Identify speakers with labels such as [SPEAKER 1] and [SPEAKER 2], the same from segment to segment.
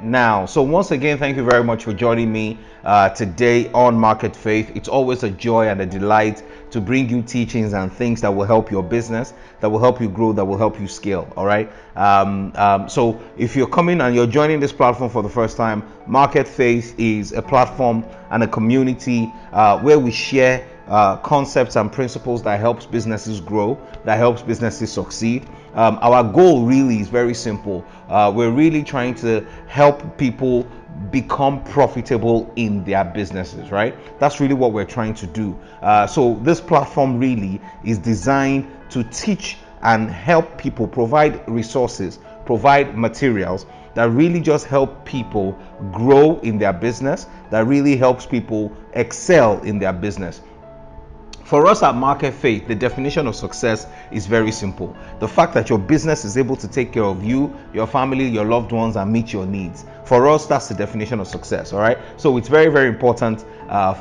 [SPEAKER 1] Now, so once again, thank you very much for joining me today on Market Faith. It's always a joy and a delight to bring you teachings and things that will help your business, that will help you grow, that will help you scale. All right. So if you're coming and you're joining this platform for the first time, Market Faith is a platform and a community where we share concepts and principles that helps businesses grow, that helps businesses succeed. Our goal really is very simple. We're really trying to help people become profitable in their businesses, right? That's really what we're trying to do. So this platform really is designed to teach and help people, provide resources, provide materials that really just help people grow in their business, that really helps people excel in their business. For us at Market Faith, the definition of success is very simple. The fact that your business is able to take care of you, your family, your loved ones, and meet your needs. For us, that's the definition of success, all right? So it's very, very important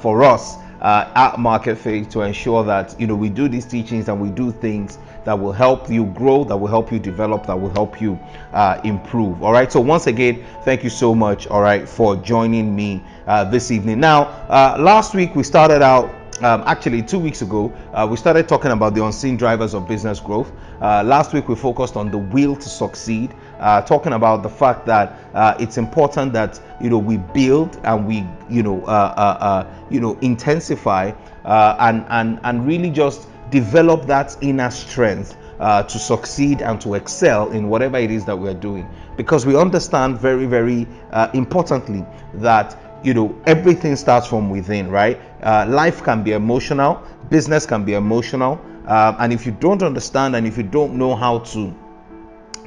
[SPEAKER 1] for us at Market Faith to ensure that, we do these teachings and we do things that will help you grow, that will help you develop, that will help you improve, all right? So once again, thank you so much, all right, for joining me this evening. Now, last week we started out actually 2 weeks ago, we started talking about the unseen drivers of business growth. Last week we focused on the will to succeed, talking about the fact that it's important that we build and we intensify and really just develop that inner strength to succeed and to excel in whatever it is that we are doing, because we understand very, very importantly that everything starts from within, right? Life can be emotional, business can be emotional, and if you don't understand and if you don't know how to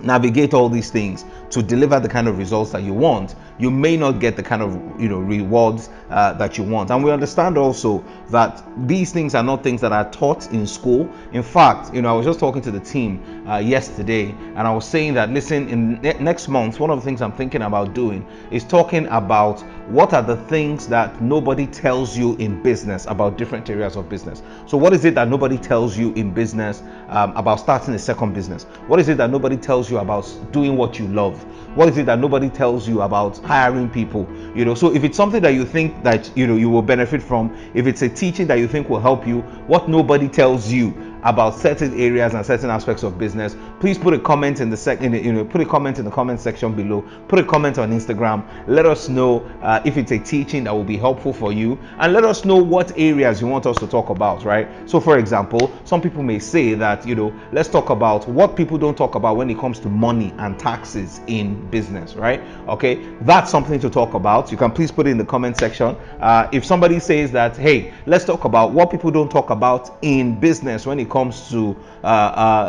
[SPEAKER 1] navigate all these things to deliver the kind of results that you want, you may not get the kind of rewards that you want. And we understand also that these things are not things that are taught in school. In fact, I was just talking to the team yesterday, and I was saying that, listen, in next month, one of the things I'm thinking about doing is talking about what are the things that nobody tells you in business about different areas of business. So what is it that nobody tells you in business about starting a second business? What is it that nobody tells you about doing what you love? What is it that nobody tells you about hiring people? So if it's something that you think that you will benefit from, if it's a teaching that you think will help you, what nobody tells you about certain areas and certain aspects of business, please put a comment in the put a comment in the comment section below. Put a comment on Instagram. Let us know if it's a teaching that will be helpful for you, and let us know what areas you want us to talk about, right? So for example, some people may say that let's talk about what people don't talk about when it comes to money and taxes in business, right? Okay, that's something to talk about. You can please put it in the comment section. If somebody says that, hey, let's talk about what people don't talk about in business when it comes to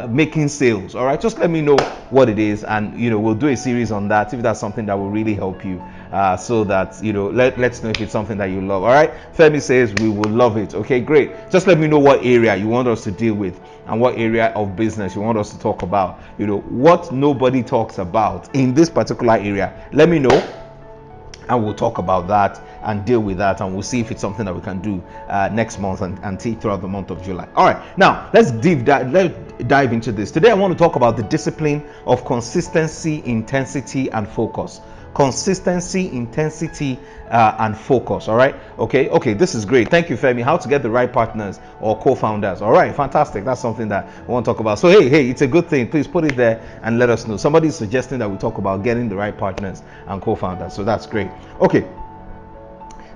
[SPEAKER 1] making sales, all right, just let me know what it is, and we'll do a series on that if that's something that will really help you, so that let's know if it's something that you love. All right, Femi says we will love it. Okay, great. Just let me know what area you want us to deal with and what area of business you want us to talk about. What nobody talks about in this particular area, let me know, and we'll talk about that and deal with that, and we'll see if it's something that we can do next month and teach throughout the month of July. All right, now let's dive into this. Today I want to talk about the discipline of consistency, intensity, and focus. Consistency, intensity, and focus. All right, okay, this is great. Thank you, Femi. How to get the right partners or co-founders. All right, fantastic. That's something that I want to talk about. So hey, it's a good thing. Please put it there and let us know. Somebody's suggesting that we talk about getting the right partners and co-founders, so that's great. Okay,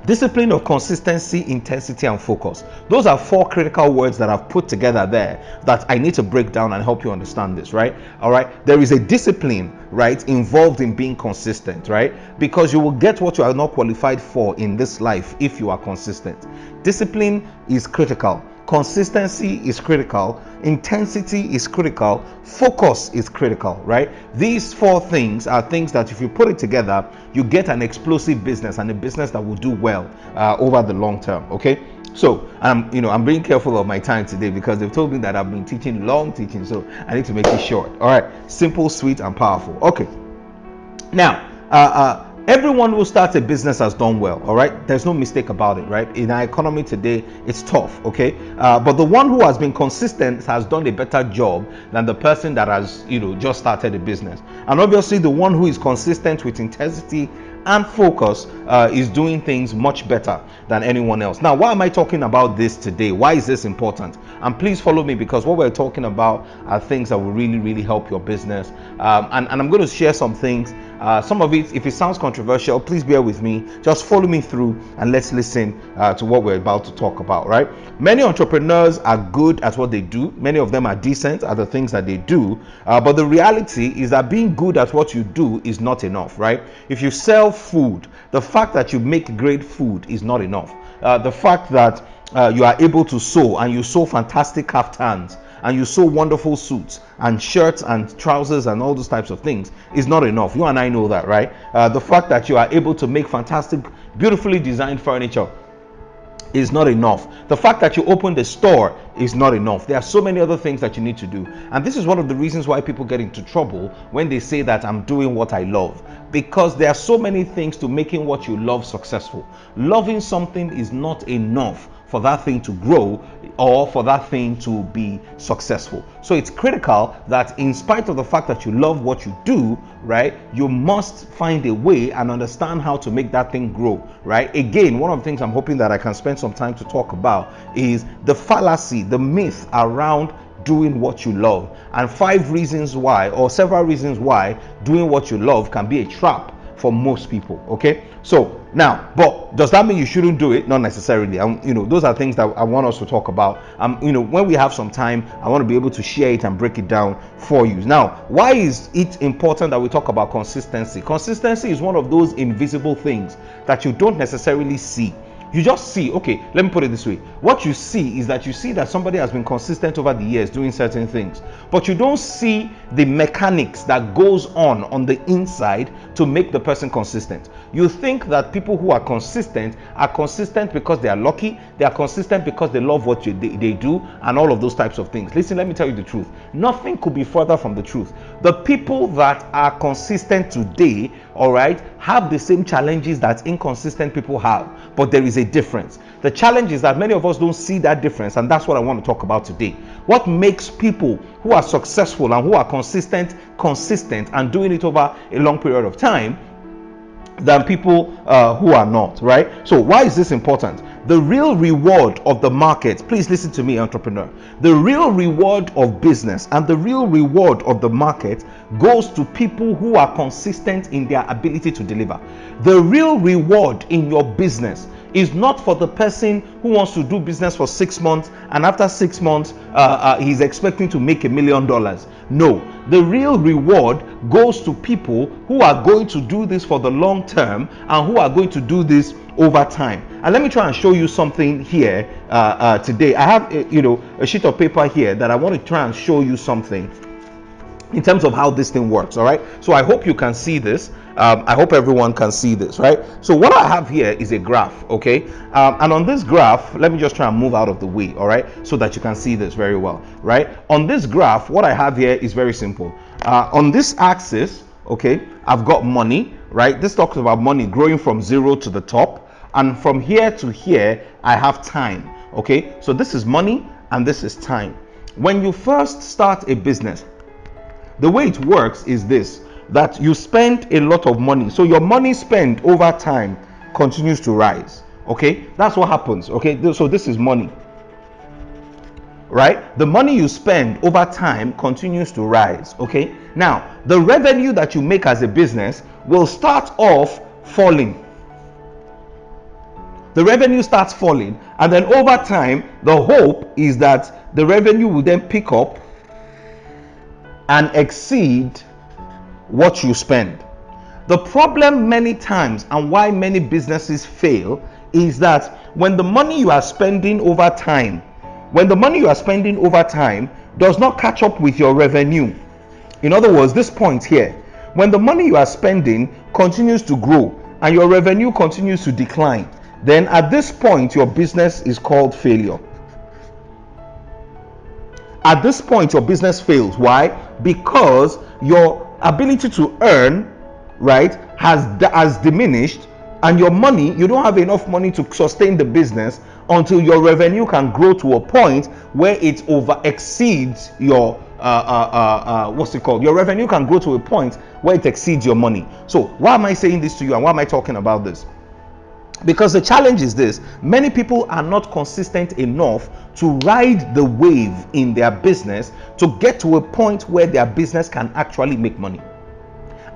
[SPEAKER 1] discipline of consistency, intensity, and focus. Those are four critical words that I've put together there that I need to break down and help you understand this, right? All right, there is a discipline, right, involved in being consistent, right? Because you will get what you are not qualified for in this life if you are consistent. Discipline is critical. Consistency is critical, intensity is critical, focus is critical, right? These four things are things that if you put it together, you get an explosive business, and a business that will do well over the long term. Okay, so I'm being careful of my time today because they've told me that I've been teaching long teaching, so I need to make it short. All right, simple, sweet, and powerful. Okay, now Everyone who starts a business has done well, all right? There's no mistake about it, right? In our economy today, it's tough, okay? But the one who has been consistent has done a better job than the person that has, just started a business. And obviously, the one who is consistent with intensity and focus is doing things much better than anyone else. Now, why am I talking about this today? Why is this important? And please follow me, because what we're talking about are things that will really, really help your business. And I'm going to share some things. Some of it, if it sounds controversial, please bear with me. Just follow me through and let's listen to what we're about to talk about, right? Many entrepreneurs are good at what they do. Many of them are decent at the things that they do. But the reality is that being good at what you do is not enough, right? If you sell food, the fact that you make great food is not enough. The fact that you are able to sew, and you sew fantastic kaftans, and you sew wonderful suits and shirts and trousers and all those types of things is not enough. You and I know that, right? The fact that you are able to make fantastic, beautifully designed furniture is not enough. The fact that you opened a store is not enough. There are so many other things that you need to do. And this is one of the reasons why people get into trouble when they say that I'm doing what I love. Because there are so many things to making what you love successful. Loving something is not enough for that thing to grow or for that thing to be successful. So it's critical that in spite of the fact that you love what you do, right, you must find a way and understand how to make that thing grow, right? Again, one of the things I'm hoping that I can spend some time to talk about is the fallacy, the myth around doing what you love, and 5 reasons why, or several reasons why, doing what you love can be a trap for most people. Okay, so now, but does that mean you shouldn't do it? Not necessarily. Those are things that I want us to talk about. When we have some time, I want to be able to share it and break it down for you. Now, why is it important that we talk about consistency? Consistency is one of those invisible things that you don't necessarily see. You just see, okay, let me put it this way. What you see is that you see that somebody has been consistent over the years doing certain things, but you don't see the mechanics that goes on the inside to make the person consistent. You think that people who are consistent because they are lucky, they are consistent because they love what they do, and all of those types of things. Listen, let me tell you the truth. Nothing could be further from the truth. The people that are consistent today, all right, have the same challenges that inconsistent people have, but there is a difference. The challenge is that many of us don't see that difference, and that's what I want to talk about today. What makes people who are successful and who are consistent and doing it over a long period of time than people who are not, right? So why is this important? The real reward of the market, please listen to me, entrepreneur. The real reward of business and the real reward of the market goes to people who are consistent in their ability to deliver. The real reward in your business is not for the person who wants to do business for 6 months and after 6 months he's expecting to make $1 million. No, the real reward goes to people who are going to do this for the long term and who are going to do this over time. And let me try and show you something here today. I have a sheet of paper here that I want to try and show you something in terms of how this thing works. All right, so I hope you can see this. I hope everyone can see this, right? So what I have here is a graph, okay? And on this graph, let me just try and move out of the way, all right, so that you can see this very well, right? On this graph, what I have here is very simple. On this axis, okay, I've got money, right? This talks about money growing from 0 to the top, and from here to here, I have time, okay? So this is money and this is time. When you first start a business, the way it works is this, that you spend a lot of money. So your money spent over time continues to rise. Okay, that's what happens. Okay, so this is money, right? The money you spend over time continues to rise. Okay, now the revenue that you make as a business will start off falling. The revenue starts falling, and then over time, the hope is that the revenue will then pick up and exceed what you spend. The problem many times, and why many businesses fail, is that when the money you are spending over time does not catch up with your revenue. In other words, this point here, when the money you are spending continues to grow and your revenue continues to decline, then at this point your business is called failure. At this point your business fails. Why? Because your ability to earn right, has diminished, and your money, you don't have enough money to sustain the business until your revenue can grow to a point where it over exceeds your what's it called, your revenue can grow to a point where it exceeds your money. So why am I saying this to you, and why am I talking about this? Because the challenge is this: many people are not consistent enough to ride the wave in their business to get to a point where their business can actually make money.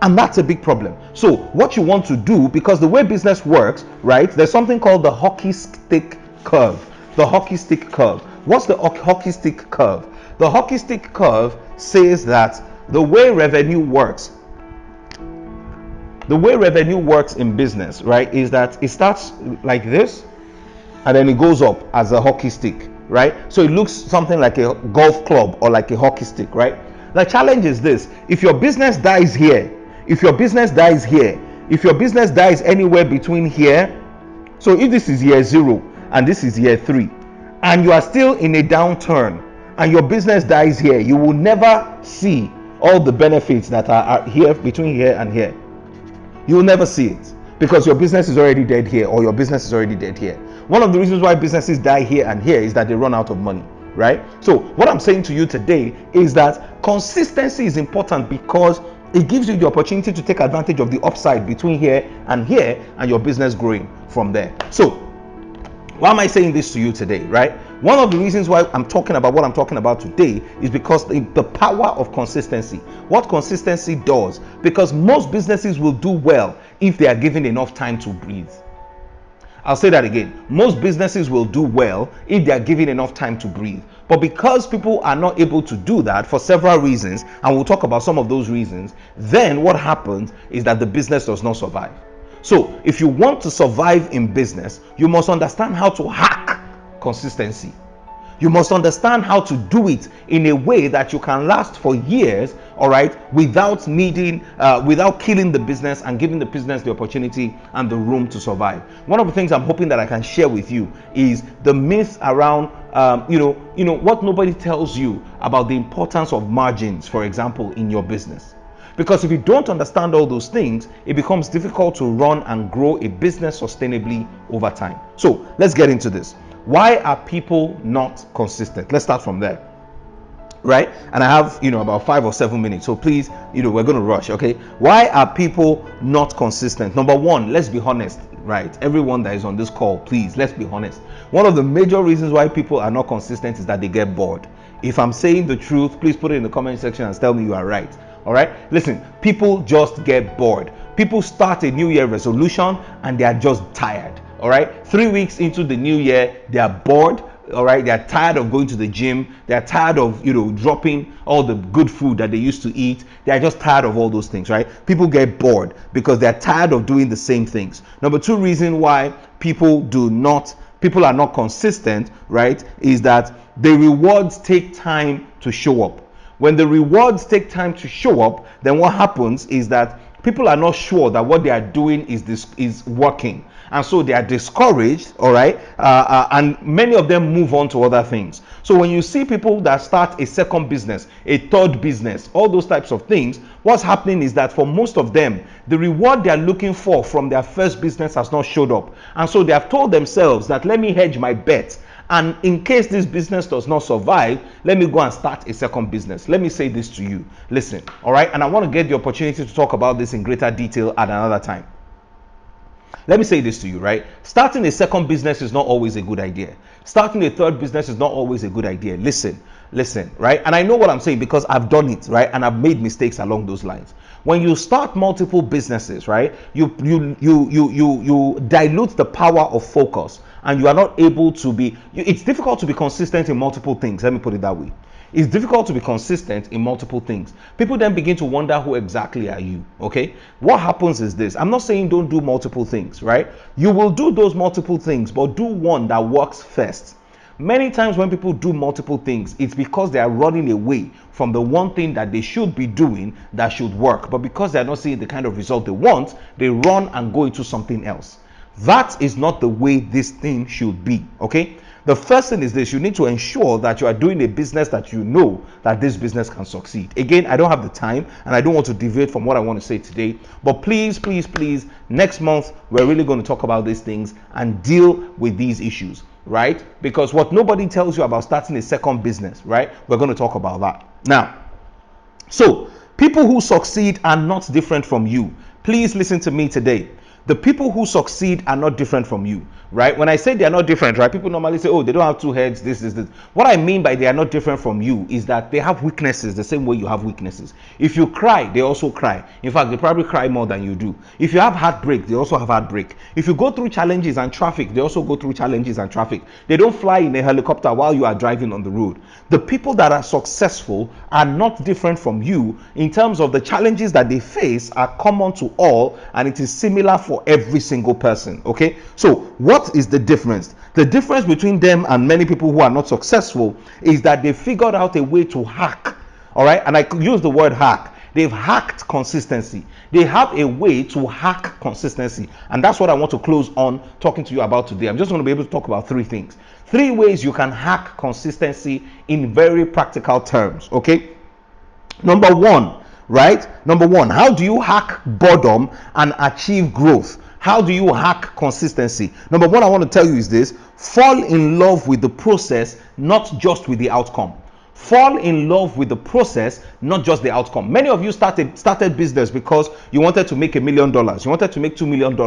[SPEAKER 1] And that's a big problem. So what you want to do, because the way business works, right, there's something called the hockey stick curve. The hockey stick curve. What's the hockey stick curve? The hockey stick curve says that the way revenue works in business, right, is that it starts like this and then it goes up as a hockey stick, right? So it looks something like a golf club or like a hockey stick, right? The challenge is this: if your business dies here, if your business dies anywhere between here, so if this is year 0 and this is year 3, and you are still in a downturn and your business dies here, you will never see all the benefits that are here, between here and here. You will never see it, because your business is already dead here, or your business is already dead here. One of the reasons why businesses die here and here is that they run out of money, right? So what I'm saying to you today is that consistency is important, because it gives you the opportunity to take advantage of the upside between here and your business growing from there. So why am I saying this to you today, right? One of the reasons why I'm talking about what I'm talking about today is because the power of consistency. What consistency does, because most businesses will do well if they are given enough time to breathe. I'll say that again. Most businesses will do well if they are given enough time to breathe. But because people are not able to do that for several reasons, and we'll talk about some of those reasons, then what happens is that the business does not survive. So if you want to survive in business, you must understand how to hack consistency. You must understand how to do it in a way that you can last for years, all right, without killing the business and giving the business the opportunity and the room to survive. One of the things I'm hoping that I can share with you is the myth around what nobody tells you about the importance of margins, for example, in your business. Because if you don't understand all those things, it becomes difficult to run and grow a business sustainably over time. So let's get into this. Why are people not consistent? Let's start from there, right? And I have about 5 or 7 minutes, so please, we're going to rush. Okay, why are people not consistent? Number one, let's be honest, right? Everyone that is on this call, please, let's be honest. One of the major reasons why people are not consistent is that they get bored. If I'm saying the truth, please put it in the comment section and tell me you are right. All right, listen, people just get bored. People start a new year resolution and they are just tired. All right, 3 weeks into the new year, they are bored. All right, they are tired of going to the gym. They are tired of dropping all the good food that they used to eat. They are just tired of all those things, right? People get bored because they are tired of doing the same things. Number 2 reason why people are not consistent, right, is that the rewards take time to show up. When the rewards take time to show up, then what happens is that people are not sure that what they are doing is working, and so they are discouraged. All right, and many of them move on to other things. So when you see people that start a second business, a third business, all those types of things, what's happening is that for most of them, the reward they are looking for from their first business has not showed up, and so they have told themselves that, let me hedge my bet, and in case this business does not survive, let me go and start a second business. Let me say this to you. Listen, all right, and I want to get the opportunity to talk about this in greater detail at another time. Let me say this to you, right? Starting a second business is not always a good idea. Starting a third business is not always a good idea. Listen, right? And I know what I'm saying because I've done it, right? And I've made mistakes along those lines. When you start multiple businesses, right, you dilute the power of focus, and you are not able to be, it's difficult to be consistent in multiple things. Let me put it that way. It's difficult to be consistent in multiple things. People then begin to wonder, who exactly are you? Okay, what happens is this: I'm not saying don't do multiple things, right? You will do those multiple things, but do one that works first. Many times when people do multiple things, it's because they are running away from the one thing that they should be doing that should work, but because they're not seeing the kind of result they want, they run and go into something else. That is not the way this thing should be. Okay, The first thing is this: you need to ensure that you are doing a business that you know that this business can succeed. Again, I don't have the time and I don't want to deviate from what I want to say today, but please, next month we're really going to talk about these things and deal with these issues, right? Because what nobody tells you about starting a second business, right? We're going to talk about that now. So people who succeed are not different from you. Please listen to me today. The people who succeed are not different from you, right? When I say they are not different, right, people normally say, oh, they don't have two heads, this. What I mean by they are not different from you is that they have weaknesses the same way you have weaknesses. If you cry, they also cry. In fact, they probably cry more than you do. If you have heartbreak, they also have heartbreak. If you go through challenges and traffic, they also go through challenges and traffic. They don't fly in a helicopter while you are driving on the road. The people that are successful are not different from you in terms of the challenges that they face are common to all, and it is similar for every single person. Okay, so what is the difference? The difference between them and many people who are not successful is that they figured out a way to hack. All right, and I could use the word hack. They've hacked consistency. They have a way to hack consistency, and that's what I want to close on talking to you about today. I'm just going to be able to talk about three things, three ways you can hack consistency in very practical terms. Okay, number one, right? Number one, how do you hack boredom and achieve growth? How do you hack consistency? Number one, I want to tell you is this: fall in love with the process, not just with the outcome. Fall in love with the process, not just the outcome. Many of you started business because you wanted to make $1 million. You wanted to make $2 million.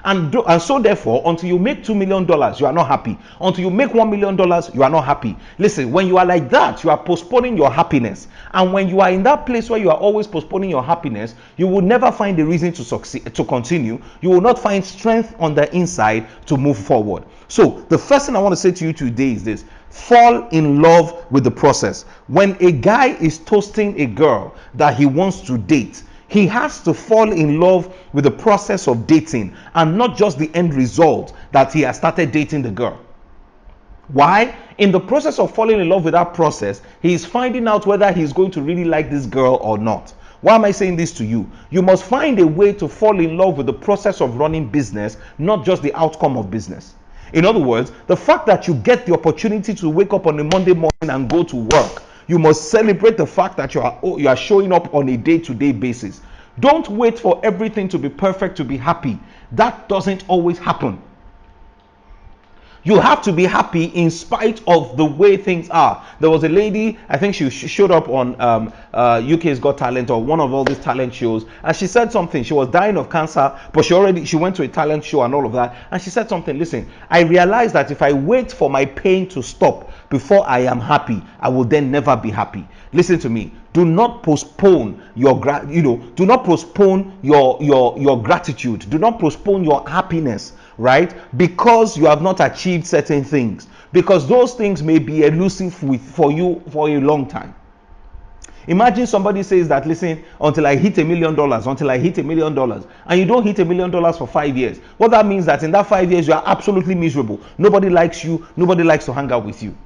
[SPEAKER 1] And so therefore, until you make $2 million, you are not happy. Until you make $1 million, you are not happy. Listen, when you are like that, you are postponing your happiness. And when you are in that place where you are always postponing your happiness, you will never find a reason to succeed, to continue. You will not find strength on the inside to move forward. So the first thing I want to say to you today is this: fall in love with the process. When a guy is toasting a girl that he wants to date, he has to fall in love with the process of dating and not just the end result that he has started dating the girl. Why? In the process of falling in love with that process, he is finding out whether he's going to really like this girl or not. Why am I saying this to you? You must find a way to fall in love with the process of running business, not just the outcome of business. In other words, the fact that you get the opportunity to wake up on a Monday morning and go to work, you must celebrate the fact that you are showing up on a day-to-day basis. Don't wait for everything to be perfect to be happy. That doesn't always happen. You have to be happy in spite of the way things are. There was a lady, I think she showed up on UK's Got Talent or one of all these talent shows, and she said something. She was dying of cancer, but she went to a talent show and all of that, and she said something. Listen, I realized that if I wait for my pain to stop before I am happy, I will then never be happy. Listen to me. Do not postpone your do not postpone your gratitude. Do not postpone your happiness, right? Because you have not achieved certain things, because those things may be elusive for you for a long time. Imagine somebody says that, listen, until I hit $1 million, until I hit $1 million, and you don't hit $1 million for 5 years. What that means that in that 5 years you are absolutely miserable. Nobody likes you. Nobody likes to hang out with you.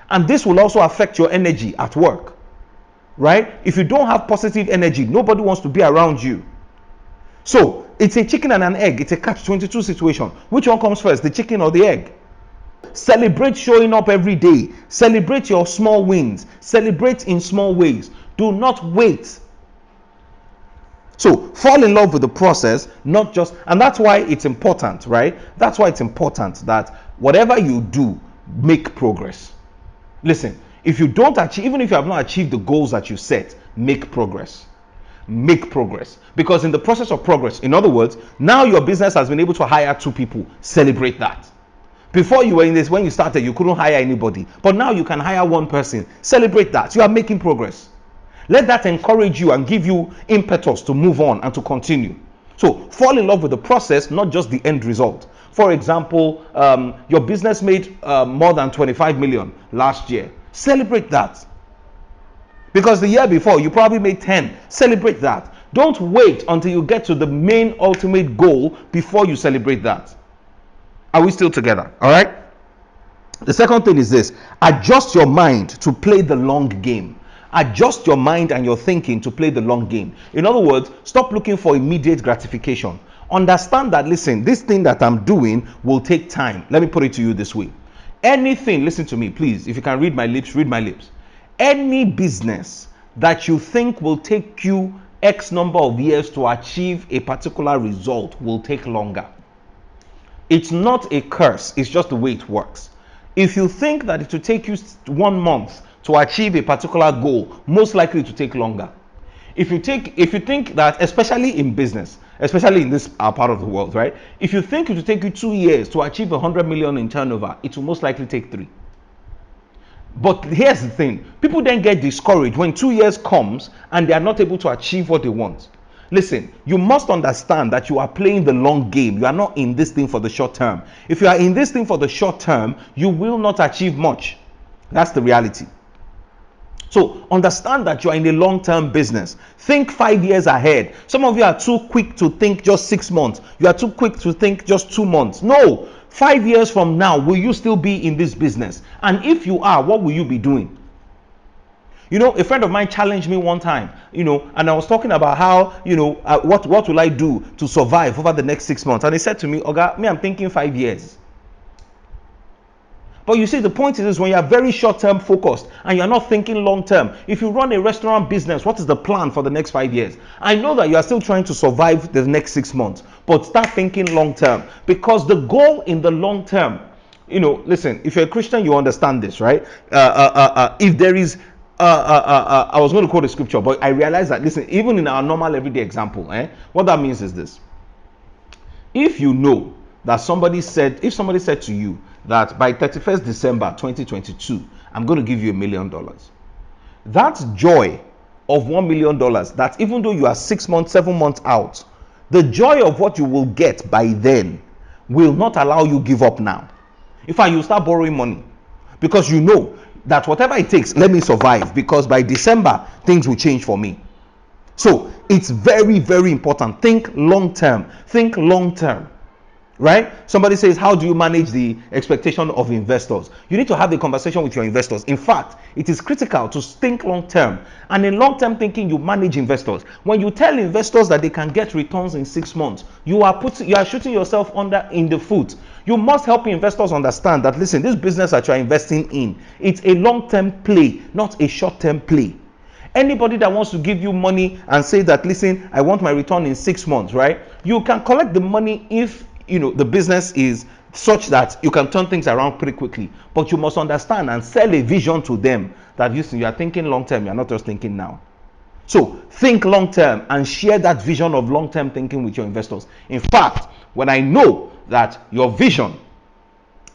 [SPEAKER 1] And this will also affect your energy at work, right? If you don't have positive energy, nobody wants to be around you. So it's a chicken and an egg. It's a catch-22 situation. Which one comes first, the chicken or the egg? Celebrate showing up every day. Celebrate your small wins. Celebrate in small ways. Do not wait. So fall in love with the process, not just, and that's why it's important, right? That's why it's important that whatever you do, make progress. Listen, if you don't achieve, even if you have not achieved the goals that you set, make progress. Make progress. Because in the process of progress, in other words, now your business has been able to hire 2 people. Celebrate that. Before you were in this, when you started, you couldn't hire anybody. But now you can hire 1 person. Celebrate that. You are making progress. Let that encourage you and give you impetus to move on and to continue. So fall in love with the process, not just the end result. For example, your business made more than 25 million last year. Celebrate that. Because the year before, you probably made 10. Celebrate that. Don't wait until you get to the main ultimate goal before you celebrate that. Are we still together? All right. The second thing is this: adjust your mind to play the long game. Adjust your mind and your thinking to play the long game. In other words, stop looking for immediate gratification. Understand that, listen, this thing that I'm doing will take time. Let me put it to you this way. Anything, listen to me, please. If you can read my lips, read my lips. Any business that you think will take you X number of years to achieve a particular result will take longer. It's not a curse, it's just the way it works. If you think that it will take you 1 month to achieve a particular goal, most likely to take longer. If you think that, especially in business, especially in this part of the world, right? If you think it will take you 2 years to achieve 100 million in turnover, it will most likely take 3. But here's the thing, people then get discouraged when 2 years comes and they are not able to achieve what they want. Listen, you must understand that you are playing the long game. You are not in this thing for the short term. If you are in this thing for the short term, you will not achieve much. That's the reality. So understand that you are in a long-term business. Think 5 years ahead. Some of you are too quick to think just 6 months. You are too quick to think just 2 months. No, 5 years from now, will you still be in this business? And if you are, what will you be doing? You know, a friend of mine challenged me one time, and I was talking about how, what will I do to survive over the next 6 months? And he said to me, Oga, I'm thinking 5 years. But you see, the point is when you are very short-term focused and you're not thinking long-term. If you run a restaurant business, what is the plan for the next 5 years? I know that you are still trying to survive the next 6 months, but start thinking long-term, because the goal in the long term, listen, if you're a Christian, you understand this, right? If there is, I was going to quote a scripture, but I realized that, listen, even in our normal everyday example, what that means is this. If you know that if somebody said to you that by 31st December 2022, I'm going to give you $1 million. That joy of $1 million, that even though you are 6 months, 7 months out, the joy of what you will get by then will not allow you give up now. In fact, you start borrowing money, because you know that whatever it takes, let me survive, because by December, things will change for me. So it's very, very important. Think long term. Think long term. Right? Somebody says, how do you manage the expectation of investors? You need to have a conversation with your investors. In fact, it is critical to think long term. And in long term thinking, you manage investors. When you tell investors that they can get returns in 6 months, you are shooting yourself in the foot. You must help investors understand that, listen, this business that you are investing in, it's a long term play, not a short term play. Anybody that wants to give you money and say that, listen, I want my return in 6 months, right? You can collect the money if the business is such that you can turn things around pretty quickly. But you must understand and sell a vision to them that, listen, you are thinking long term, you are not just thinking now. So think long term and share that vision of long term thinking with your investors. In fact, when I know that your vision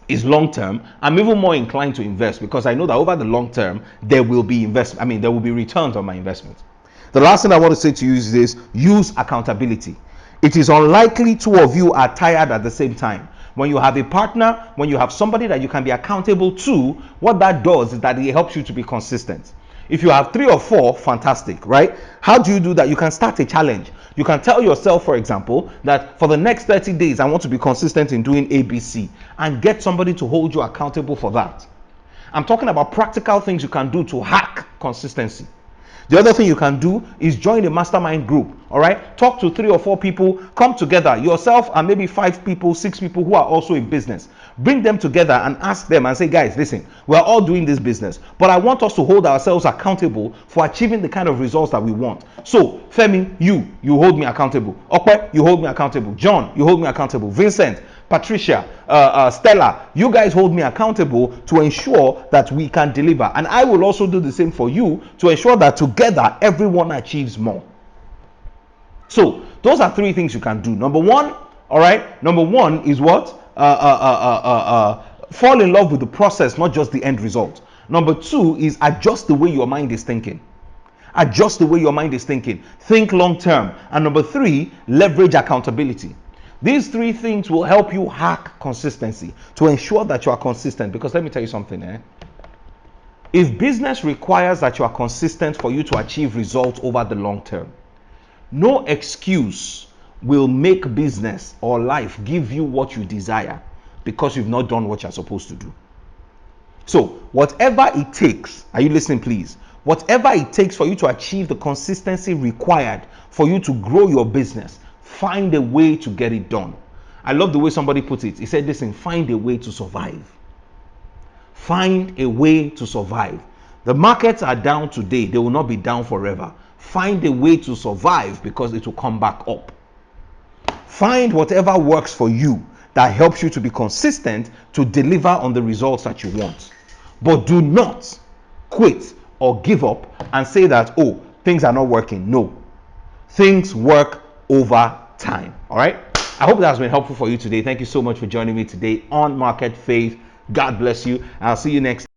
[SPEAKER 1] is long term, I'm even more inclined to invest, because I know that over the long term there will be there will be returns on my investment. The last thing I want to say to you is this: use accountability. It is unlikely two of you are tired at the same time. When you have a partner, when you have somebody that you can be accountable to, what that does is that it helps you to be consistent. If you have 3 or 4, fantastic, right? How do you do that? You can start a challenge. You can tell yourself, for example, that for the next 30 days, I want to be consistent in doing ABC, and get somebody to hold you accountable for that. I'm talking about practical things you can do to hack consistency. The other thing you can do is join a mastermind group. All right, talk to 3 or 4 people, come together, yourself and maybe 5 people, 6 people who are also in business. Bring them together and ask them and say, guys, listen, we're all doing this business, but I want us to hold ourselves accountable for achieving the kind of results that we want. So Femi, you hold me accountable. Okwe, you hold me accountable. John, you hold me accountable. Vincent, Patricia, Stella, you guys hold me accountable to ensure that we can deliver. And I will also do the same for you to ensure that together everyone achieves more. So those are 3 things you can do. Number one is what? Fall in love with the process, not just the end result. Number 2 is adjust the way your mind is thinking. Adjust the way your mind is thinking. Think long term. And number 3, leverage accountability. These 3 things will help you hack consistency to ensure that you are consistent. Because let me tell you something, if business requires that you are consistent for you to achieve results over the long term, no excuse will make business or life give you what you desire because you've not done what you're supposed to do. So whatever it takes, are you listening please? Whatever it takes for you to achieve the consistency required for you to grow your business, find a way to get it done. I love the way somebody put it. He said, listen, find a way to survive. Find a way to survive. The markets are down today, they will not be down forever. Find a way to survive because it will come back up. Find whatever works for you that helps you to be consistent to deliver on the results that you want. But do not quit or give up and say that, oh, things are not working. No, things work over time. All right. I hope that has been helpful for you today. Thank you so much for joining me today on Market Faith. God bless you. I'll see you next time.